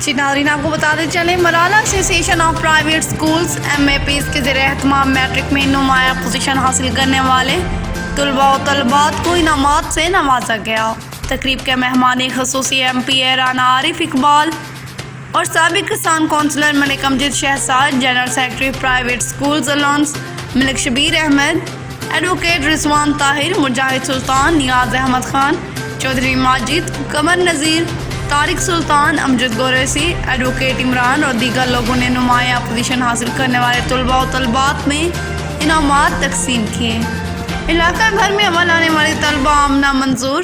जी नाज़रीन, आपको बताते चले Malala association of private schools MAPs के ज़रिए एहतमाम मैट्रिक में नुमाया पोजीशन हासिल करने वाले तलबा व तलबात को इनामात से नवाजा गया। तकरीब के मेहमान ख़ुसूसी MP राना आरिफ इकबाल और साबिक किसान councillor Malik Amjad Shahzad, general secretary private schools alliance Malik Shabbir Ahmed, advocate Rizwan Tahir, Mujahid Sultan, Niaz Ahmed Khan, Chaudhry Majid, Qamar Nazir, Tariq Sultan, Amjad Goresi, advocate Imran और दीगर लोगों ने नुमाया पोजीशन हासिल करने वाले तलबा व तलबात में इनामात तकसीम किए। इलाका भर में अमल आने वाले तलबा आमना मंजूर,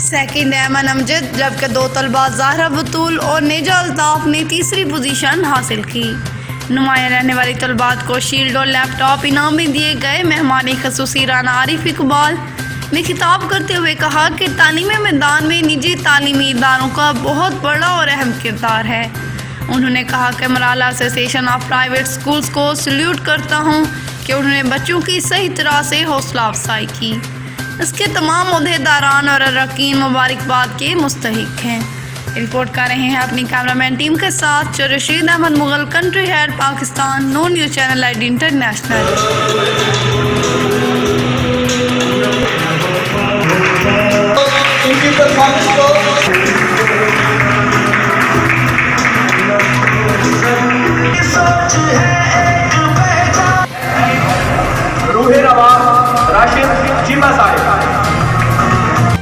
सेकंड अमन अमजद, जबकि 2 तलबा ज़ाहरा बतूल और नेजा अल्ताफ़ ने तीसरी पोजीशन हासिल की। नुमाया रहने वाली तलबात को शील्ड और लैपटॉप इनाम में दिए गए। मेहमान ख़ुसूसी राना आरिफ इकबाल ने खिताब करते हुए कहा कि तालीमी मैदान में निजी तालीमी इदारों का बहुत बड़ा और अहम किरदार है। उन्होंने कहा कि Malala association of private schools को सल्यूट करता हूँ कि उन्होंने बच्चों की सही तरह से हौसला अफजाई की। इसके तमाम अहदेदारान और अरकान मुबारकबाद के मुस्तहिक हैं। रिपोर्ट कर रहे हैं अपनी कैमरामैन टीम के साथ Rashid Ahmed Mughal, country head Pakistan, Neo news channel ID international. रूहे रवा राशिद चीमा साहिब।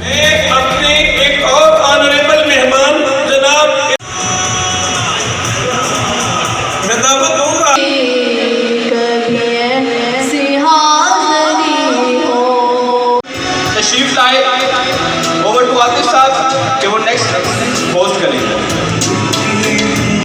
मैं अपने एक और ऑनरेबल मेहमान जनाब मैं दावत दूंगा। तशरीफ लाए ओवर टू आतिश साहब कि वो नेक्स्ट